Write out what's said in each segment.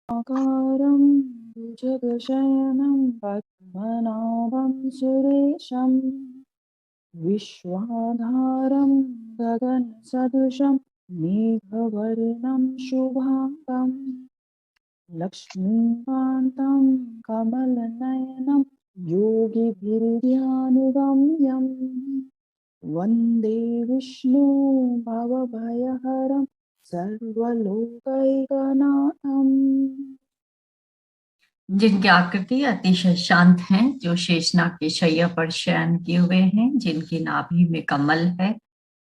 आकारं भुजगशयनं पद्मनाभं सुरेशं विश्वाधारं गगनसदृशं मेघवर्णं शुभाङ्गं लक्ष्मीकान्तं कमलनयनं योगिभिर्ध्यानुगम्यम् वन्दे विष्णु भवभयहरं सर्वलोकैकनाथम्। जिनकी आकृति अतिशय शांत है, जो शेषनाग के शैया पर शयन किए हुए हैं, जिनकी नाभि में कमल है,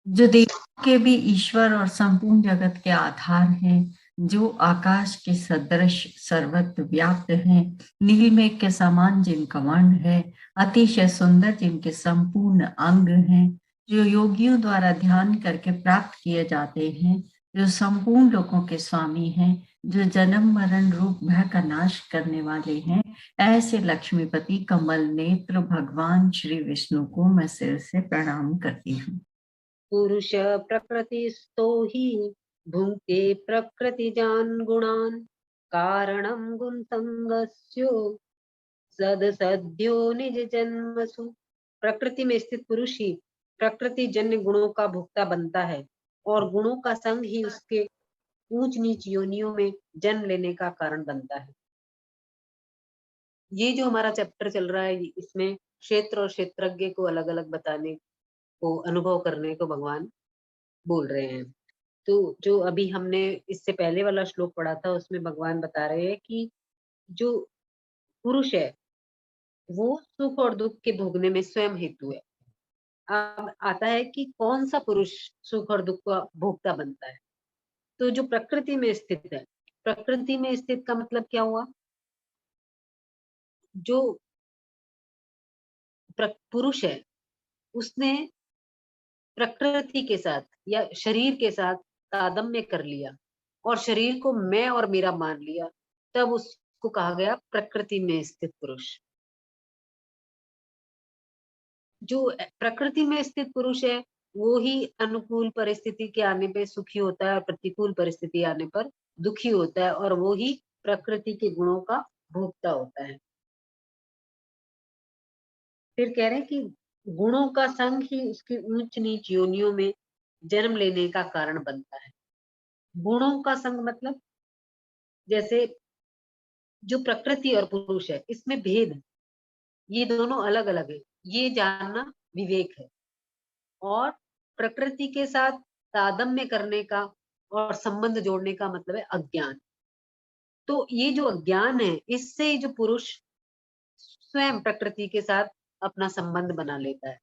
जो देवों के भी ईश्वर और संपूर्ण जगत के आधार हैं, जो आकाश के सदृश सर्वत्र व्याप्त हैं, नीलमेघ के समान जिनका वर्ण है, अतिशय सुंदर जिनके संपूर्ण अंग हैं, जो योगियों द्वारा ध्यान करके प्राप्त किए जाते हैं, जो संपूर्ण लोगों के स्वामी हैं, जो जन्म मरण रूप भय का नाश करने वाले हैं, ऐसे लक्ष्मीपति कमल नेत्र भगवान श्री विष्णु को मैं सिर से प्रणाम करती हूँ। पुरुष प्रकृतिस्थो हि भुङ्क्ते प्रकृतिजान् गुणान् कारणं गुणसङ्गस्यो सदसद्यो निज जन्मसु। प्रकृति में स्थित पुरुष ही प्रकृति जन्य गुणों का भुक्ता बनता है और गुणों का संग ही उसके ऊंच नीच योनियों में जन्म लेने का कारण बनता है। ये जो हमारा चैप्टर चल रहा है, इसमें क्षेत्र और क्षेत्रज्ञ को अलग अलग बताने को, अनुभव करने को भगवान बोल रहे हैं। तो जो अभी हमने इससे पहले वाला श्लोक पढ़ा था, उसमें भगवान बता रहे हैं कि जो पुरुष है वो सुख और दुख के भोगने में स्वयं हेतु है। अब आता है कि कौन सा पुरुष सुख और दुख का भोक्ता बनता है। तो जो प्रकृति में स्थित है, प्रकृति में स्थित का मतलब क्या हुआ? जो पुरुष है उसने प्रकृति के साथ या शरीर के साथ तादात्म्य कर लिया और शरीर को मैं और मेरा मान लिया, तब उसको कहा गया प्रकृति में स्थित पुरुष। जो प्रकृति में स्थित पुरुष है वो ही अनुकूल परिस्थिति के आने पे सुखी होता है और प्रतिकूल परिस्थिति आने पर दुखी होता है, और वो ही प्रकृति के गुणों का भोक्ता होता है। फिर कह रहे हैं कि गुणों का संग ही उसकी ऊंच नीच योनियों में जन्म लेने का कारण बनता है। गुणों का संग मतलब जैसे जो प्रकृति और पुरुष है इसमें भेद है, ये दोनों अलग अलग है, ये जानना विवेक है। और प्रकृति के साथ तादात्म्य करने का और संबंध जोड़ने का मतलब है अज्ञान। तो ये जो अज्ञान है, इससे जो पुरुष स्वयं प्रकृति के साथ अपना संबंध बना लेता है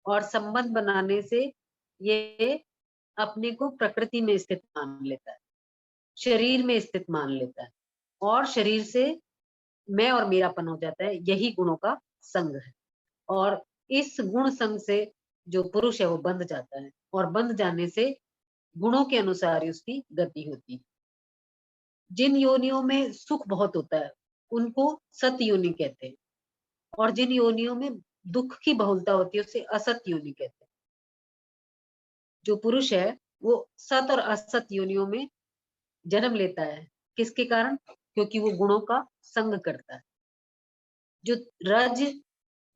और संबंध बनाने से ये अपने को प्रकृति में स्थित मान लेता है, शरीर में स्थित मान लेता है और शरीर से मैं और मेरापन हो जाता है। यही गुणों का संग है और इस गुण संग से जो पुरुष है वो बंध जाता है और बंध जाने से गुणों के अनुसार ही उसकी गति होती है। जिन योनियों में सुख बहुत होता है उनको सत योनि कहते हैं, और जिन योनियों में दुख की बहुलता होती है उसे असत योनि कहते हैं। जो पुरुष है वो सत और असत योनियों में जन्म लेता है। किसके कारण? क्योंकि वो गुणों का संग करता है। जो रज,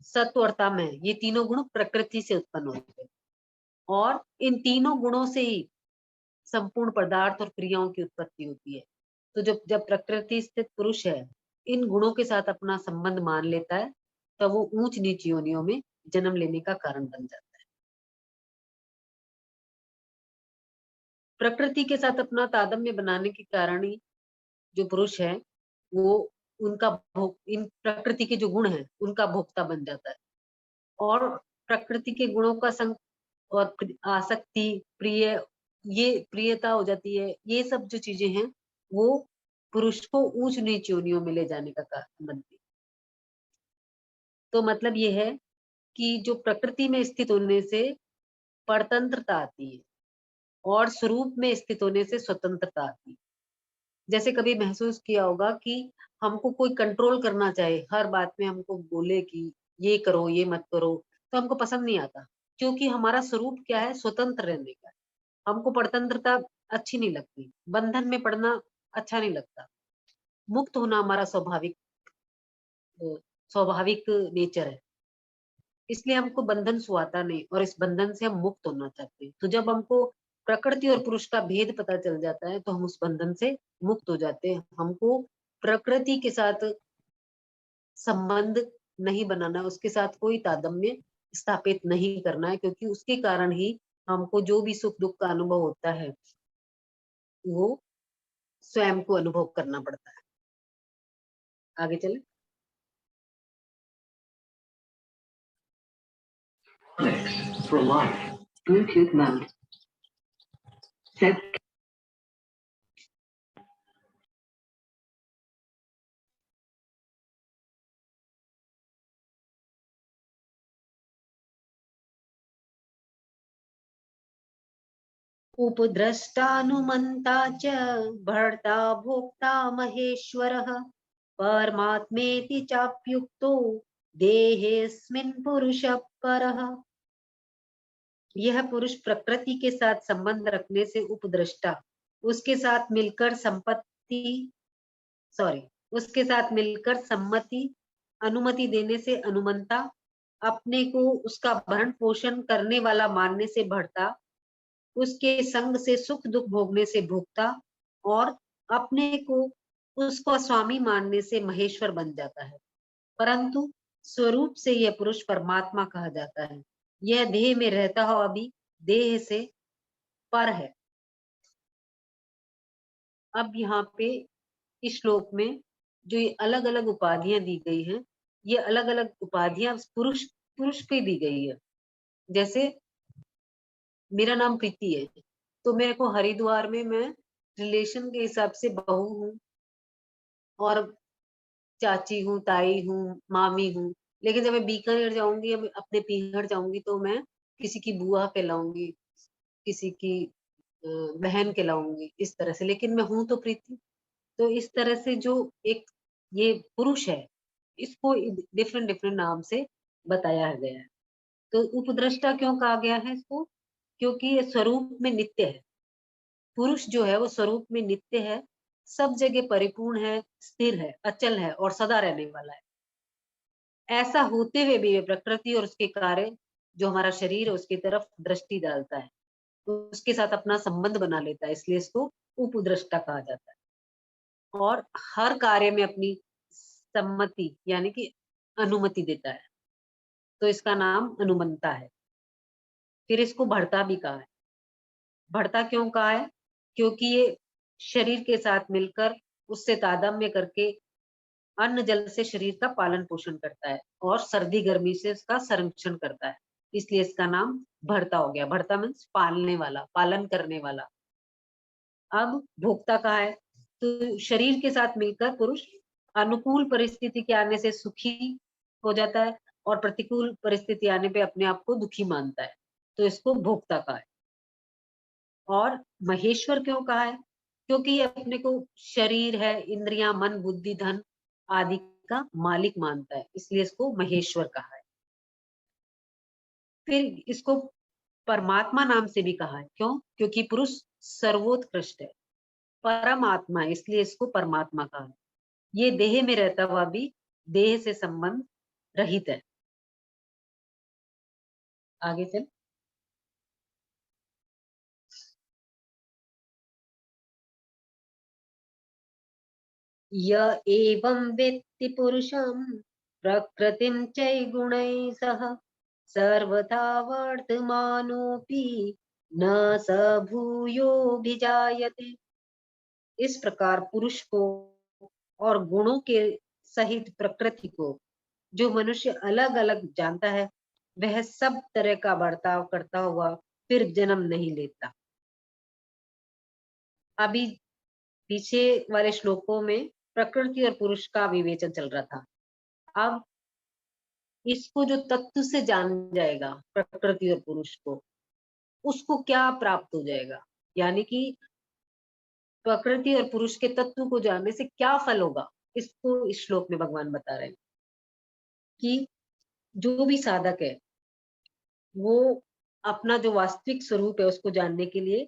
सत्व और तम है, ये तीनों गुण प्रकृति से उत्पन्न होते हैं और इन तीनों गुणों से ही संपूर्ण पदार्थ और क्रियाओं की उत्पत्ति होती है। तो जब प्रकृति स्थित पुरुष है इन गुणों के साथ अपना संबंध मान लेता है, तब वो ऊंच नीच योनियों में जन्म लेने का कारण बन जाता है। प्रकृति के साथ अपना तादात्म्य बनाने के कारण ही जो पुरुष है वो उनका भोग, इन प्रकृति के जो गुण हैं उनका भोक्ता बन जाता है और प्रकृति के गुणों का संग और आसक्ति, प्रिय, ये प्रियता हो जाती है। ये सब जो चीजें हैं वो पुरुष को ऊंच नीच योनियों में ले जाने का कारण बनती है। तो मतलब ये है कि जो प्रकृति में स्थित होने से परतंत्रता आती है और स्वरूप में स्थित होने से स्वतंत्रता आती है। जैसे कभी महसूस किया होगा कि हमको कोई कंट्रोल करना चाहे, हर बात में हमको बोले कि ये करो ये मत करो, तो हमको पसंद नहीं आता, क्योंकि हमारा स्वरूप क्या है? स्वतंत्र रहने का। हमको परतंत्रता अच्छी नहीं लगती, बंधन में पड़ना अच्छा नहीं लगता। मुक्त होना हमारा स्वाभाविक नेचर है, इसलिए हमको बंधन सुहाता नहीं और इस बंधन से हम मुक्त होना चाहते हैं। तो जब हमको प्रकृति और पुरुष का भेद पता चल जाता है तो हम उस बंधन से मुक्त हो जाते हैं। हमको प्रकृति के साथ संबंध नहीं बनाना, उसके साथ कोई तादात्म्य स्थापित नहीं करना है, क्योंकि उसके कारण ही हमको जो भी सुख दुख का अनुभव होता है वो स्वयं को अनुभव करना पड़ता है। आगे चले। For life. Bluetooth mode. Set. उपद्रष्टानुमन्ता च भर्ता भोक्ता महेश्वरः परमात्मेति चाप्युक्तो देहेऽस्मिन् पुरुषः परः। यह पुरुष प्रकृति के साथ संबंध रखने से उपद्रष्टा, उसके साथ मिलकर सम्मति अनुमति देने से अनुमंता, अपने को उसका भरण पोषण करने वाला मानने से भर्ता, उसके संग से सुख दुख भोगने से भोक्ता और अपने को उसका स्वामी मानने से महेश्वर बन जाता है। परंतु स्वरूप से यह पुरुष परमात्मा कहा जाता है। यह देह में रहता हुआ भी देह से पर है। अब यहाँ पे इस श्लोक में जो ये अलग अलग उपाधियां दी गई हैं, ये अलग अलग उपाधियां पुरुष की दी गई है। जैसे मेरा नाम प्रीति है, तो मेरे को हरिद्वार में मैं रिलेशन के हिसाब से बहू हूँ और चाची हूँ, ताई हूँ, मामी हूँ। लेकिन जब मैं बीकानेर जाऊंगी या अपने पीहर जाऊंगी तो मैं किसी की बुआ कहलाऊंगी, किसी की बहन कहलाऊंगी, इस तरह से। लेकिन मैं हूँ तो प्रीति। तो इस तरह से जो एक ये पुरुष है, इसको डिफरेंट डिफरेंट नाम से बताया गया है। तो उपद्रष्टा क्यों कहा गया है इसको? क्योंकि ये स्वरूप में नित्य है। पुरुष जो है वो स्वरूप में नित्य है, सब जगह परिपूर्ण है, स्थिर है, अचल है और सदा रहने वाला है। ऐसा होते हुए भी वे प्रकृति और उसके कार्य जो हमारा शरीर है उसकी तरफ दृष्टि डालता है, तो उसके साथ अपना संबंध बना लेता है, इसलिए इसको उपद्रष्टा कहा जाता है। और हर कार्य में अपनी सम्मति यानी कि अनुमति देता है, तो इसका नाम अनुमंता है। फिर इसको भर्ता भी कहा है। भर्ता क्यों कहा है? क्योंकि ये शरीर के साथ मिलकर उससे तादात्म्य करके अन्न जल से शरीर का पालन पोषण करता है और सर्दी गर्मी से इसका संरक्षण करता है, इसलिए इसका नाम भर्ता हो गया। भर्ता मीन्स पालने वाला, पालन करने वाला। अब भोक्ता कहा है, तो शरीर के साथ मिलकर पुरुष अनुकूल परिस्थिति के आने से सुखी हो जाता है और प्रतिकूल परिस्थिति आने पे अपने आप को दुखी मानता है, तो इसको भोक्ता कहा है। और महेश्वर क्यों कहा है? क्योंकि ये अपने को शरीर है, इंद्रियां, मन, बुद्धि, धन आदि का मालिक मानता है, इसलिए इसको महेश्वर कहा है। फिर इसको परमात्मा नाम से भी कहा है। क्यों? क्योंकि पुरुष सर्वोत्कृष्ट है, परमात्मा है, इसलिए इसको परमात्मा कहा है। ये देह में रहता हुआ भी देह से संबंध रहित है। आगे चल। य एवं वेत्ति पुरुषं प्रकृतिं चैर्गुणैः सह सर्वथा वर्तमानोऽपि न स भूयोऽभिजायते। इस प्रकार पुरुष को और गुणों के सहित प्रकृति को जो मनुष्य अलग अलग जानता है, वह सब तरह का बर्ताव करता हुआ फिर जन्म नहीं लेता। अभी पीछे वाले श्लोकों में प्रकृति और पुरुष का विवेचन चल रहा था। अब इसको जो तत्व से जान जाएगा, प्रकृति और पुरुष को, उसको क्या प्राप्त हो जाएगा, यानी कि प्रकृति और पुरुष के तत्व को जानने से क्या फल होगा, इसको इस श्लोक में भगवान बता रहे हैं कि जो भी साधक है वो अपना जो वास्तविक स्वरूप है उसको जानने के लिए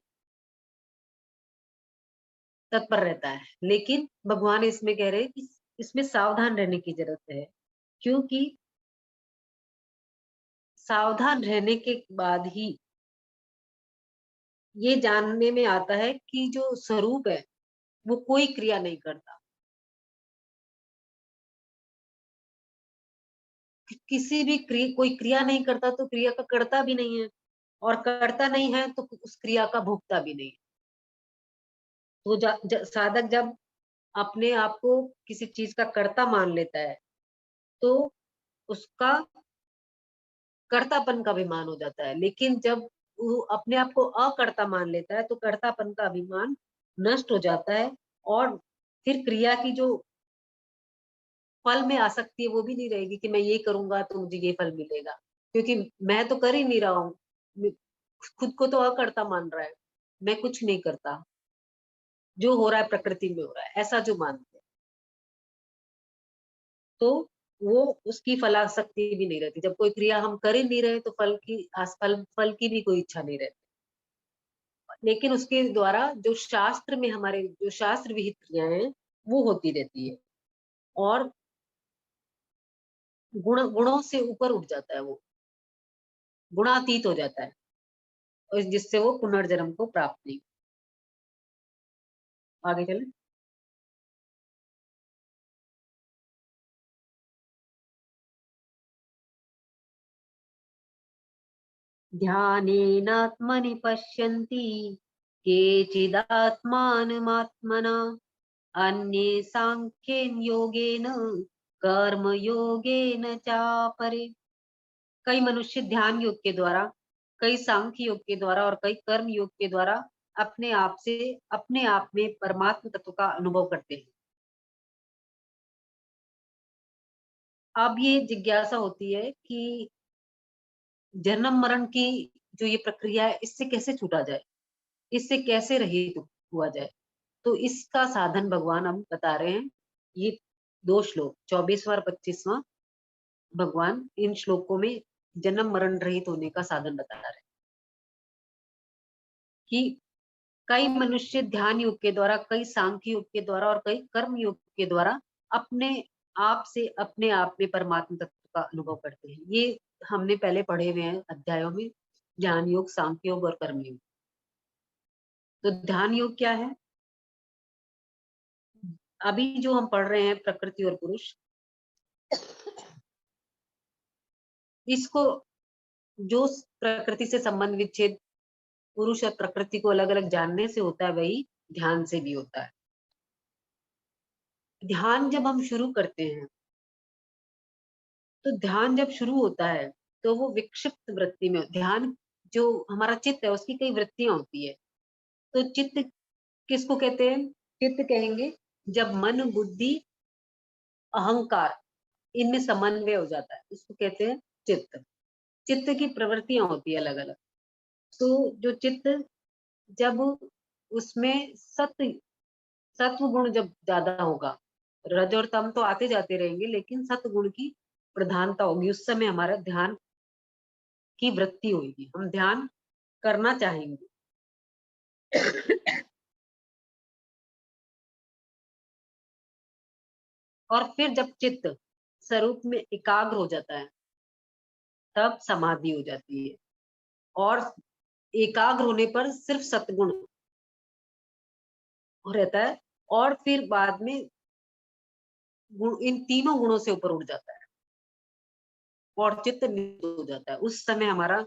तत्पर रहता है। लेकिन भगवान इसमें कह रहे हैं कि इसमें सावधान रहने की जरूरत है, क्योंकि सावधान रहने के बाद ही ये जानने में आता है कि जो स्वरूप है वो कोई क्रिया नहीं करता। किसी भी कोई क्रिया नहीं करता तो क्रिया का कर्ता भी नहीं है, और करता नहीं है तो उस क्रिया का भोक्ता भी नहीं है। तो साधक जब अपने आप को किसी चीज का कर्ता मान लेता है तो उसका कर्तापन का अभिमान हो जाता है। लेकिन जब वो अपने आप को अकर्ता मान लेता है तो कर्तापन का अभिमान नष्ट हो जाता है, और फिर क्रिया की जो फल में आसक्ति है वो भी नहीं रहेगी कि मैं ये करूंगा तो मुझे ये फल मिलेगा, क्योंकि मैं तो कर ही नहीं रहा हूँ। खुद को तो अकर्ता मान रहा है, मैं कुछ नहीं करता, जो हो रहा है प्रकृति में हो रहा है, ऐसा जो मानते हैं। तो वो उसकी फलासक्ति भी नहीं रहती। जब कोई क्रिया हम कर ही नहीं रहे तो फल की भी कोई इच्छा नहीं रहती। लेकिन उसके द्वारा जो शास्त्र में हमारे जो शास्त्र विहित क्रियाएं हैं वो होती रहती है, और गुणों से ऊपर उठ जाता है, वो गुणातीत हो जाता है, और जिससे वो पुनर्जन्म को प्राप्त नहीं। आगे चले। ध्यानेनात्मनि पश्यन्ति केचिदात्मानमात्मना, अन्ये सांख्येन योगेन कर्म योगेन चापरे। कई मनुष्य ध्यान योग के द्वारा, कई सांख्य योग के द्वारा और कई कर्म योग के द्वारा अपने आप में परमात्म तत्व का अनुभव करते हैं। अब ये जिज्ञासा होती है कि जन्म मरण की जो ये प्रक्रिया है इससे कैसे छूटा जाए, इससे कैसे रहित हुआ जाए। तो इसका साधन भगवान हम बता रहे हैं। ये 2 श्लोक 24वां और 25वां भगवान इन श्लोकों में जन्म मरण रहित होने का साधन बता रहे हैं कि कई मनुष्य ध्यान योग के द्वारा, कई सांख्य योग के द्वारा और कई कर्म योग के द्वारा अपने आप से अपने आप में परमात्मा तत्व का अनुभव करते हैं। ये हमने पहले पढ़े हुए हैं अध्यायों में, ज्ञान योग, सांख्य योग और कर्म योग। तो ध्यान योग क्या है? अभी जो हम पढ़ रहे हैं प्रकृति और पुरुष, इसको जो प्रकृति से संबंध विच्छेद पुरुष और प्रकृति को अलग अलग जानने से होता है, वही ध्यान से भी होता है। ध्यान जब हम शुरू करते हैं, तो ध्यान जब शुरू होता है तो वो विक्षिप्त वृत्ति में, ध्यान जो हमारा चित्त है उसकी कई वृत्तियां होती है। तो चित्त किसको कहते हैं? चित्त कहेंगे जब मन, बुद्धि, अहंकार इनमें समन्वय हो जाता है, उसको कहते हैं चित्त। चित्त की प्रवृत्तियां होती है अलग अलग। तो जो चित्त, जब उसमें सत्व गुण जब ज्यादा होगा, रज और तम तो आते जाते रहेंगे, लेकिन सत्व गुण की प्रधानता होगी, उस समय हमारा ध्यान की वृत्ति होगी, हम ध्यान करना चाहेंगे। और फिर जब चित्त स्वरूप में एकाग्र हो जाता है तब समाधि हो जाती है, और एकाग्र होने पर सिर्फ सत्गुण रहता है, और फिर बाद में इन तीनों गुणों से ऊपर उठ जाता है और चित्त निरुद्ध हो जाता है। उस समय हमारा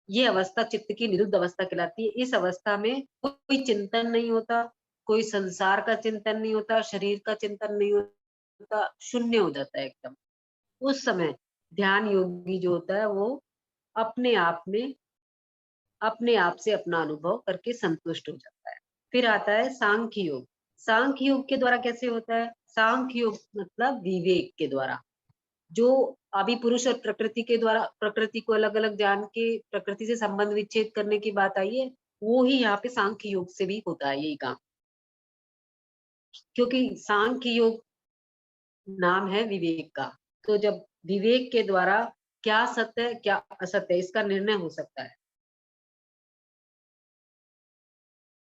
ये अवस्था चित्त की निरुद्ध अवस्था कहलाती है। इस अवस्था में कोई चिंतन नहीं होता, कोई संसार का चिंतन नहीं होता, शरीर का चिंतन नहीं होता, शून्य हो जाता है एकदम। उस समय ध्यान योगी जो होता है वो अपने आप में, अपने आप से अपना अनुभव करके संतुष्ट हो जाता है। फिर आता है सांख्य योग। सांख्य योग के द्वारा कैसे होता है? सांख्य योग मतलब विवेक के द्वारा। जो अभी पुरुष और प्रकृति के द्वारा प्रकृति को अलग अलग जान के प्रकृति से संबंध विच्छेद करने की बात आई है, वो ही यहाँ पे सांख्य योग से भी होता है यही काम, क्योंकि सांख्य योग नाम है विवेक का। तो जब विवेक के द्वारा क्या सत्य है क्या असत्य है इसका निर्णय हो सकता है।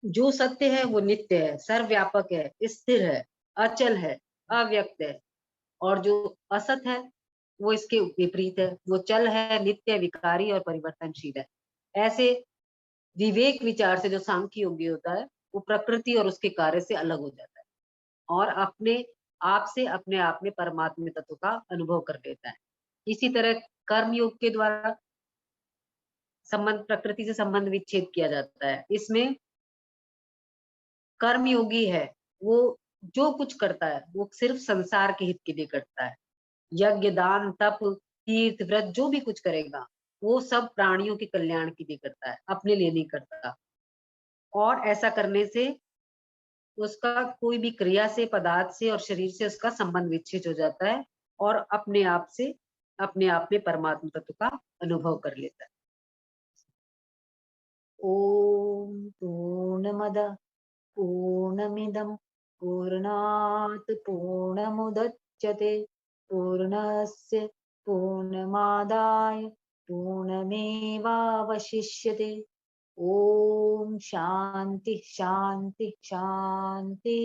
जो सत्य है वो नित्य है, सर्वव्यापक है, स्थिर है, अचल है, अव्यक्त है। और जो असत है वो इसके विपरीत है, वो चल है, नित्य, विकारी और परिवर्तनशील है। ऐसे विवेक विचार से जो सांख्य योगी होता है वो प्रकृति और उसके कार्य से अलग हो जाता है और अपने आप से अपने आप में परमात्मा तत्व का अनुभव कर लेता है। इसी तरह कर्म योग के द्वारा संबंध, प्रकृति से संबंध विच्छेद किया जाता है। इसमें कर्म योगी है वो जो कुछ करता है वो सिर्फ संसार के हित के लिए करता है। यज्ञ, दान, तप, तीर्थ, व्रत जो भी कुछ करेगा वो सब प्राणियों के कल्याण के लिए करता है, अपने लिए नहीं करता। और ऐसा करने से उसका कोई भी क्रिया से, पदार्थ से और शरीर से उसका संबंध विच्छेद हो जाता है और अपने आप से अपने आप में परमात्मा तत्व का अनुभव कर लेता है। ओम पूर्णमद पूर्णमिदं पूर्णात् पूर्णमुदच्यते पूर्णस्य पूर्णमादाय पूर्णमेवावशिष्यते। ओम शांति शांति शांति।